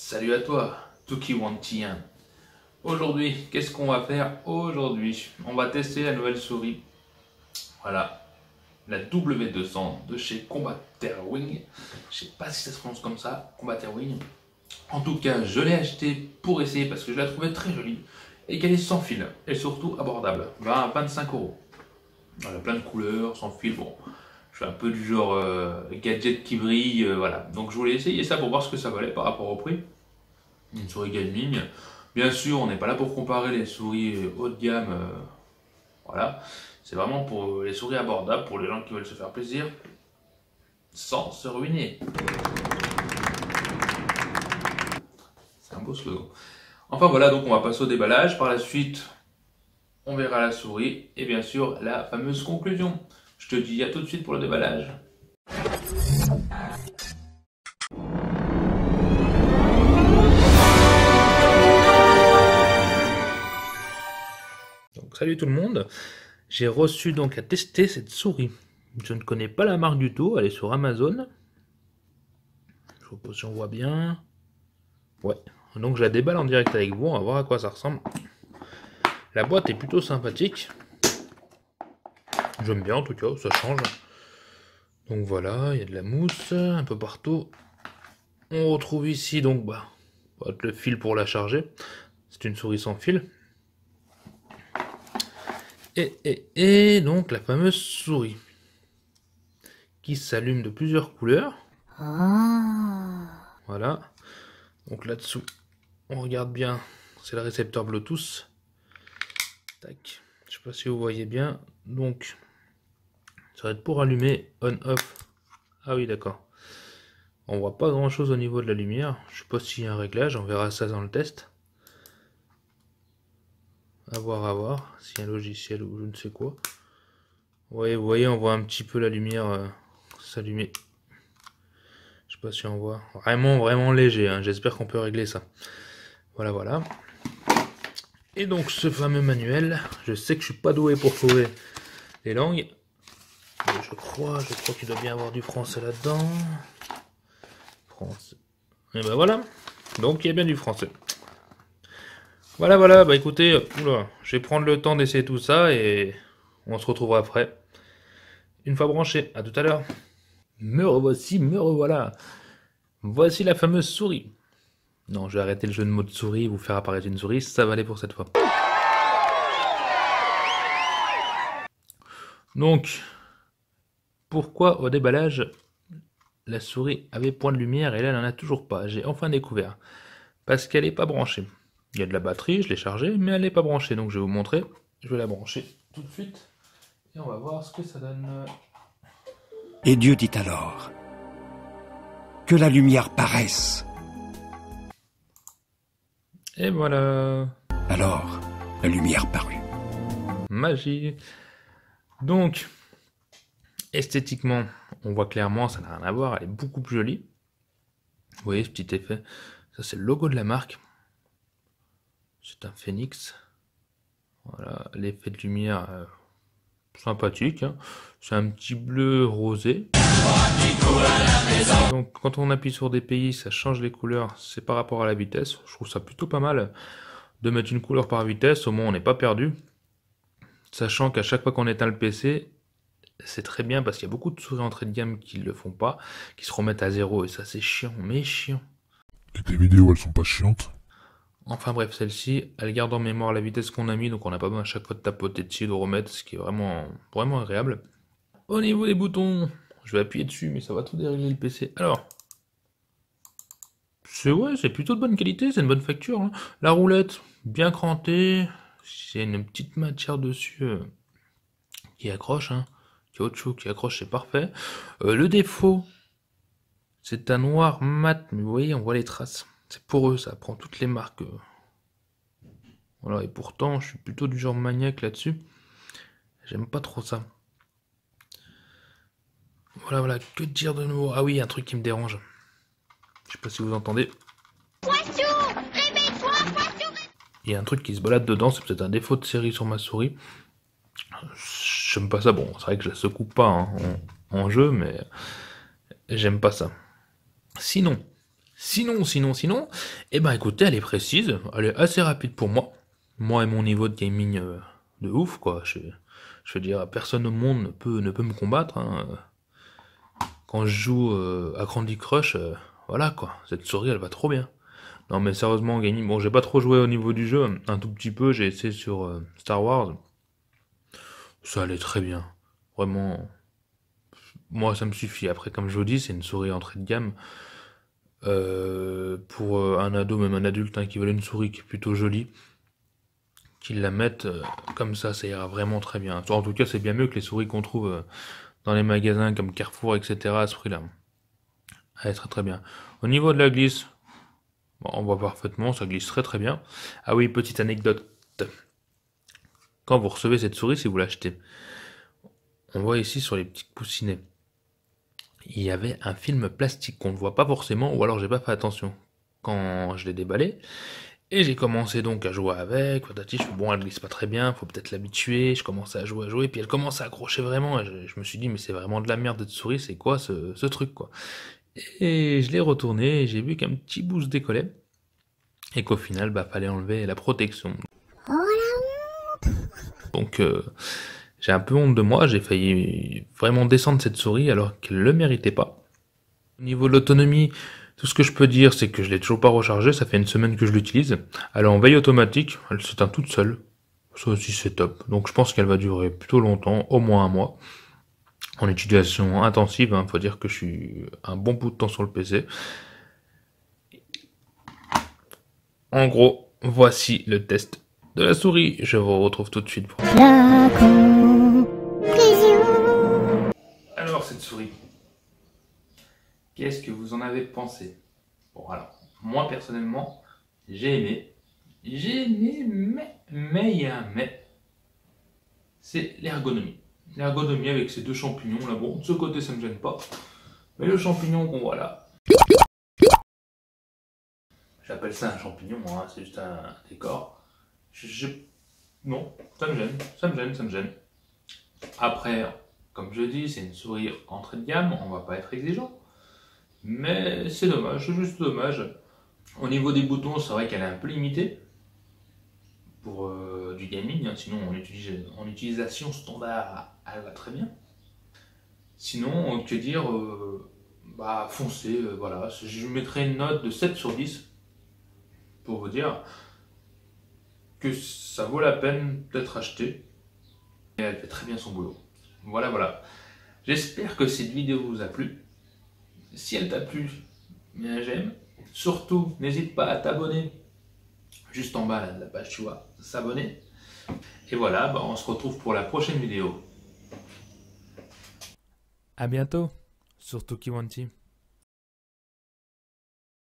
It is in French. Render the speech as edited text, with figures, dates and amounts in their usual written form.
Salut à toi, Tuki Wantien. Aujourd'hui, qu'est-ce qu'on va faire aujourd'hui? On va tester la nouvelle souris. Voilà, la W200 de chez Combaterwing. Je sais pas si ça se prononce comme ça, Combaterwing. En tout cas, je l'ai acheté pour essayer parce que je la trouvais très jolie et qu'elle est sans fil et surtout abordable. 25 euros. Voilà, plein de couleurs, sans fil. Bon, je suis un peu du genre gadget qui brille, voilà. Donc je voulais essayer ça pour voir ce que ça valait par rapport au prix. Une souris gaming. Bien sûr, on n'est pas là pour comparer les souris haut de gamme. Voilà. C'est vraiment pour les souris abordables, pour les gens qui veulent se faire plaisir, sans se ruiner. C'est un beau slogan. Enfin voilà, donc on va passer au déballage. Par la suite, on verra la souris et bien sûr la fameuse conclusion. Je te dis à tout de suite pour le déballage. Donc salut tout le monde. J'ai reçu donc à tester cette souris. Je ne connais pas la marque du tout, elle est sur Amazon. Je sais pas si on voit bien. Ouais, donc je la déballe en direct avec vous, on va voir à quoi ça ressemble. La boîte est plutôt sympathique. J'aime bien en tout cas, ça change. Donc voilà, il y a de la mousse un peu partout. On retrouve ici donc le fil pour la charger. C'est une souris sans fil. Et donc la fameuse souris qui s'allume de plusieurs couleurs. Voilà. Donc là-dessous, on regarde bien, c'est le récepteur Bluetooth. Tac. Je sais pas si vous voyez bien. Donc, ça va être pour allumer on-off. Ah oui, d'accord. On voit pas grand-chose au niveau de la lumière. Je sais pas s'il y a un réglage. On verra ça dans le test. À voir. S'il y a un logiciel ou je ne sais quoi. Ouais, vous voyez, on voit un petit peu la lumière s'allumer. Je sais pas si on voit. Vraiment léger. Hein. J'espère qu'on peut régler ça. Voilà. Et donc ce fameux manuel, je sais que je suis pas doué pour trouver les langues. Mais je crois qu'il doit bien avoir du français là-dedans. Français. Et ben voilà. Donc il y a bien du français. Voilà, bah écoutez, oula, je vais prendre le temps d'essayer tout ça et on se retrouvera après. Une fois branché, à tout à l'heure. Me revoilà. Voici la fameuse souris. Non, je vais arrêter le jeu de mots de souris, vous faire apparaître une souris, ça va aller pour cette fois. Donc, pourquoi au déballage, la souris avait point de lumière et là, elle n'en a toujours pas? J'ai enfin découvert. Parce qu'elle n'est pas branchée. Il y a de la batterie, je l'ai chargée, mais elle n'est pas branchée. Donc je vais vous montrer. Je vais la brancher tout de suite. Et on va voir ce que ça donne. Et Dieu dit alors, que la lumière paraisse. Et voilà. Alors, la lumière parut. Magie. Donc, esthétiquement, on voit clairement, ça n'a rien à voir, elle est beaucoup plus jolie. Vous voyez ce petit effet? Ça, c'est le logo de la marque. C'est un phénix. Voilà, l'effet de lumière sympathique. Hein. C'est un petit bleu rosé. Donc, quand on appuie sur des pays, ça change les couleurs. C'est par rapport à la vitesse. Je trouve ça plutôt pas mal de mettre une couleur par vitesse. Au moins, on n'est pas perdu. Sachant qu'à chaque fois qu'on éteint le PC, c'est très bien parce qu'il y a beaucoup de souris entrée de gamme qui ne le font pas, qui se remettent à zéro et ça c'est chiant, mais chiant. Et tes vidéos elles sont pas chiantes? Enfin bref, celle-ci, elle garde en mémoire la vitesse qu'on a mis, donc on n'a pas besoin à chaque fois de tapoter dessus, de remettre, ce qui est vraiment agréable. Au niveau des boutons, je vais appuyer dessus, mais ça va tout dérégler le PC. Alors, c'est plutôt de bonne qualité, c'est une bonne facture. Hein. La roulette, bien crantée, c'est une petite matière dessus qui accroche, hein. Caoutchouc qui accroche, c'est parfait. Le défaut, c'est un noir mat, mais vous voyez, on voit les traces. C'est poreux, ça prend toutes les marques. Voilà, et pourtant, je suis plutôt du genre maniaque là-dessus. J'aime pas trop ça. Voilà, que dire de nouveau? Ah oui, un truc qui me dérange. Je sais pas si vous entendez. Poisson, réveille-toi, poisson. Il y a un truc qui se balade dedans, c'est peut-être un défaut de série sur ma souris. J'aime pas ça, bon, c'est vrai que je la secoue pas hein, en jeu, mais j'aime pas ça. Sinon, Sinon, eh ben écoutez, elle est précise, elle est assez rapide pour moi. Moi et mon niveau de gaming de ouf, quoi. Je veux dire, personne au monde ne peut me combattre, hein. Quand je joue à Candy Crush, voilà quoi, cette souris elle va trop bien. Non mais sérieusement, gaming, bon j'ai pas trop joué au niveau du jeu, un tout petit peu, j'ai essayé sur Star Wars. Ça allait très bien. Vraiment, moi ça me suffit. Après, comme je vous dis, c'est une souris entrée de gamme. Pour un ado, même un adulte, hein, qui veut une souris qui est plutôt jolie, qu'ils la mettent comme ça ira vraiment très bien. En tout cas, c'est bien mieux que les souris qu'on trouve dans les magasins comme Carrefour, etc. à ce prix-là. Elle est très très bien. Au niveau de la glisse, bon, on voit parfaitement, ça glisse très très bien. Ah oui, petite anecdote. Quand vous recevez cette souris, si vous l'achetez, on voit ici sur les petits coussinets, il y avait un film plastique qu'on ne voit pas forcément, ou alors j'ai pas fait attention quand je l'ai déballé. Et j'ai commencé donc à jouer avec, patati, je fais bon, elle glisse pas très bien, faut peut-être l'habituer, je commençais à jouer, puis elle commence à accrocher vraiment, et je me suis dit, mais c'est vraiment de la merde de souris, c'est quoi ce truc, quoi. Et je l'ai retourné, et j'ai vu qu'un petit bout se décollait, et qu'au final, bah, fallait enlever la protection. Donc, j'ai un peu honte de moi, j'ai failli vraiment descendre cette souris alors qu'elle le méritait pas. Au niveau de l'autonomie, tout ce que je peux dire, c'est que je l'ai toujours pas rechargé, ça fait une semaine que je l'utilise. Elle est en veille automatique, elle s'éteint toute seule. Ça aussi c'est top. Donc je pense qu'elle va durer plutôt longtemps, au moins un mois. En utilisation intensive, hein, faut dire que je suis un bon bout de temps sur le PC. En gros, voici le test de la souris. Je vous retrouve tout de suite pour... Alors cette souris, qu'est-ce que vous en avez pensé? Bon alors, moi personnellement, j'ai aimé, mais il y a un mais, c'est l'ergonomie. L'ergonomie avec ces deux champignons là, bon, de ce côté ça me gêne pas, mais le champignon qu'on voit là, j'appelle ça un champignon, hein, c'est juste un décor, non, ça me gêne. Après, comme je dis, c'est une souris entrée de gamme, on va pas être exigeant. Mais c'est dommage, c'est juste dommage. Au niveau des boutons, c'est vrai qu'elle est un peu limitée pour du gaming, hein. Sinon en utilisation standard, elle va très bien. Sinon, que dire, bah foncez, voilà. Je mettrai une note de 7 sur 10 pour vous dire que ça vaut la peine d'être acheté. Et elle fait très bien son boulot. Voilà. J'espère que cette vidéo vous a plu. Si elle t'a plu, mets un j'aime. Surtout, n'hésite pas à t'abonner. Juste en bas là, de la page, tu vois, s'abonner. Et voilà, bah, on se retrouve pour la prochaine vidéo. À bientôt sur Tukiwanti.